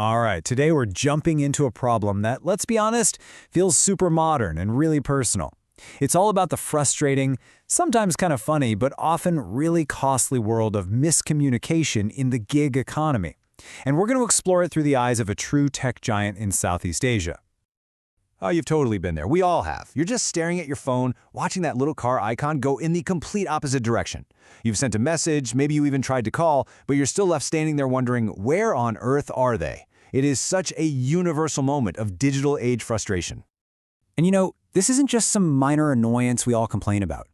All right, today we're jumping into a problem that, let's be honest, feels super modern and really personal. It's all about the frustrating, sometimes kind of funny, but often really costly world of miscommunication in the gig economy. And we're going to explore it through the eyes of a true tech giant in Southeast Asia. Oh, you've totally been there. We all have. You're just staring at your phone, watching that little car icon go in the complete opposite direction. You've sent a message, maybe you even tried to call, but you're still left standing there wondering, where on earth are they? It is such a universal moment of digital age frustration. And this isn't just some minor annoyance we all complain about.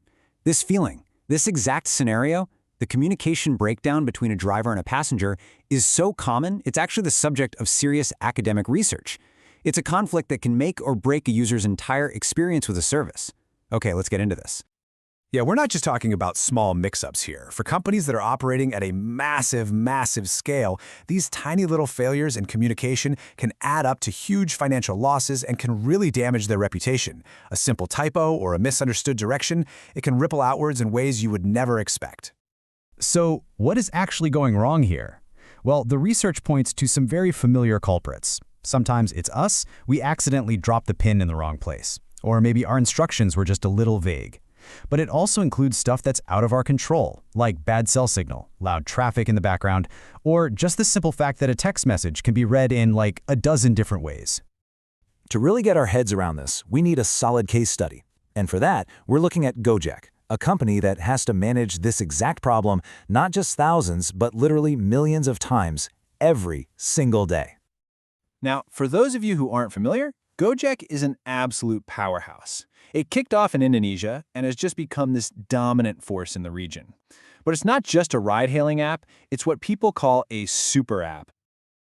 This feeling, this exact scenario, the communication breakdown between a driver and a passenger, is so common, it's actually the subject of serious academic research. It's a conflict that can make or break a user's entire experience with a service. Okay, let's get into this. Yeah, we're not just talking about small mix-ups here. For companies that are operating at a massive scale, these tiny little failures in communication can add up to huge financial losses and can really damage their reputation. A simple typo or a misunderstood direction, it can ripple outwards in ways you would never expect. So, what is actually going wrong here? Well, the research points to some very familiar culprits. Sometimes it's us, we accidentally dropped the pin in the wrong place. Or maybe our instructions were just a little vague. But it also includes stuff that's out of our control, like bad cell signal, loud traffic in the background, or just the simple fact that a text message can be read in like a dozen different ways. To really get our heads around this, we need a solid case study. And for that, we're looking at Gojek, a company that has to manage this exact problem not just thousands, but literally millions of times every single day. Now, for those of you who aren't familiar, Gojek is an absolute powerhouse. It kicked off in Indonesia and has just become this dominant force in the region. But it's not just a ride-hailing app, it's what people call a super app.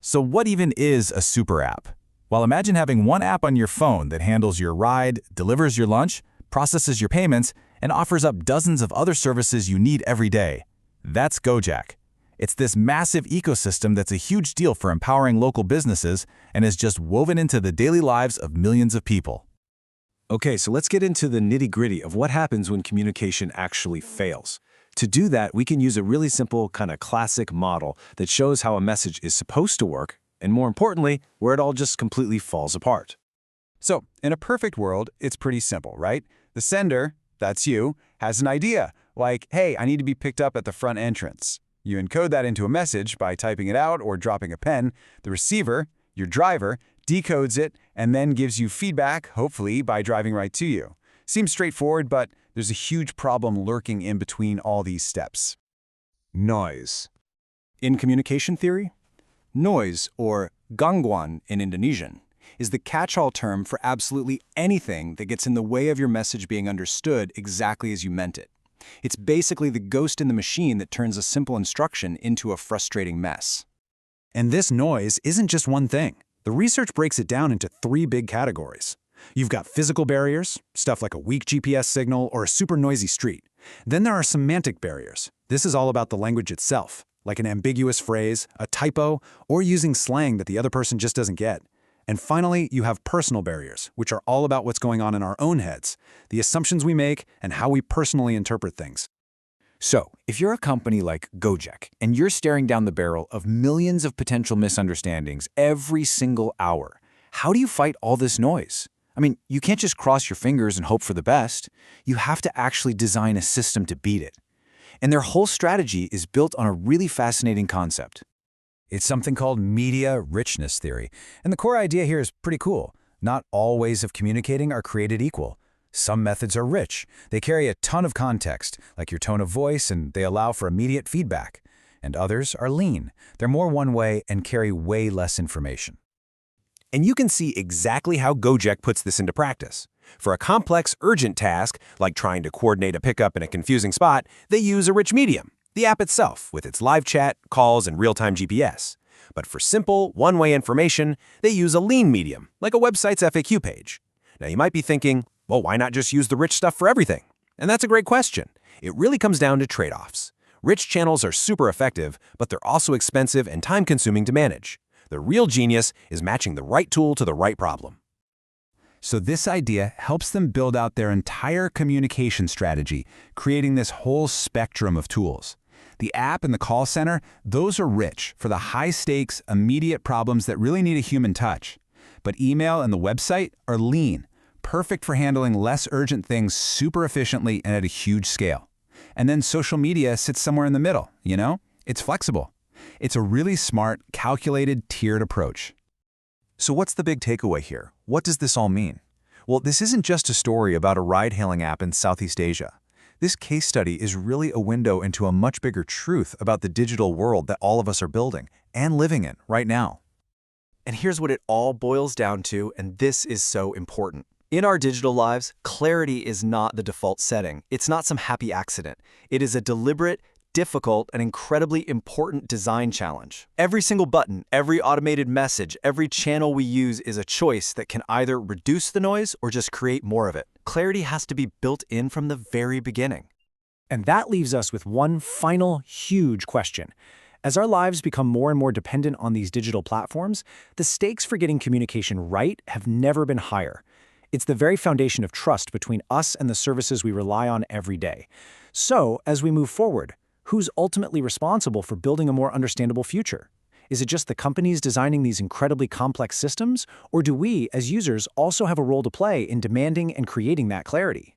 So what even is a super app? Well, imagine having one app on your phone that handles your ride, delivers your lunch, processes your payments, and offers up dozens of other services you need every day. That's Gojek. It's this massive ecosystem that's a huge deal for empowering local businesses and is just woven into the daily lives of millions of people. Okay, so let's get into the nitty-gritty of what happens when communication actually fails. To do that, we can use a really simple, kind of classic model that shows how a message is supposed to work, and more importantly, where it all just completely falls apart. So, in a perfect world, it's pretty simple, right? The sender, that's you, has an idea, like, hey, I need to be picked up at the front entrance. You encode that into a message by typing it out or dropping a pen. The receiver, your driver, decodes it and then gives you feedback, hopefully by driving right to you. Seems straightforward, but there's a huge problem lurking in between all these steps. Noise. In communication theory, noise, or gangguan in Indonesian, is the catch-all term for absolutely anything that gets in the way of your message being understood exactly as you meant it. It's basically the ghost in the machine that turns a simple instruction into a frustrating mess. And this noise isn't just one thing. The research breaks it down into three big categories. You've got physical barriers, stuff like a weak GPS signal or a super noisy street. Then there are semantic barriers. This is all about the language itself, like an ambiguous phrase, a typo, or using slang that the other person just doesn't get. And finally, you have personal barriers, which are all about what's going on in our own heads, the assumptions we make, and how we personally interpret things. So, if you're a company like Gojek and you're staring down the barrel of millions of potential misunderstandings every single hour, how do you fight all this noise? I mean, you can't just cross your fingers and hope for the best. You have to actually design a system to beat it. And their whole strategy is built on a really fascinating concept. It's something called media richness theory. And the core idea here is pretty cool. Not all ways of communicating are created equal. Some methods are rich. They carry a ton of context, like your tone of voice, and they allow for immediate feedback. And others are lean. They're more one-way and carry way less information. And you can see exactly how Gojek puts this into practice. For a complex, urgent task, like trying to coordinate a pickup in a confusing spot, they use a rich medium, the app itself, with its live chat, calls, and real-time GPS. But for simple, one-way information, they use a lean medium, like a website's FAQ page. Now you might be thinking, well, why not just use the rich stuff for everything? And that's a great question. It really comes down to trade-offs. Rich channels are super effective, but they're also expensive and time-consuming to manage. The real genius is matching the right tool to the right problem. So this idea helps them build out their entire communication strategy, creating this whole spectrum of tools. The app and the call center, those are rich for the high-stakes, immediate problems that really need a human touch. But email and the website are lean, perfect for handling less urgent things super efficiently and at a huge scale. And then social media sits somewhere in the middle, you know? It's flexible. It's a really smart, calculated, tiered approach. So what's the big takeaway here? What does this all mean? Well, this isn't just a story about a ride-hailing app in Southeast Asia. This case study is really a window into a much bigger truth about the digital world that all of us are building and living in right now. And here's what it all boils down to, and this is so important. In our digital lives, clarity is not the default setting. It's not some happy accident. It is a deliberate, difficult, and incredibly important design challenge. Every single button, every automated message, every channel we use is a choice that can either reduce the noise or just create more of it. Clarity has to be built in from the very beginning. And that leaves us with one final huge question. As our lives become more and more dependent on these digital platforms, the stakes for getting communication right have never been higher. It's the very foundation of trust between us and the services we rely on every day. So, as we move forward, who's ultimately responsible for building a more understandable future? Is it just the companies designing these incredibly complex systems, or do we, as users, also have a role to play in demanding and creating that clarity?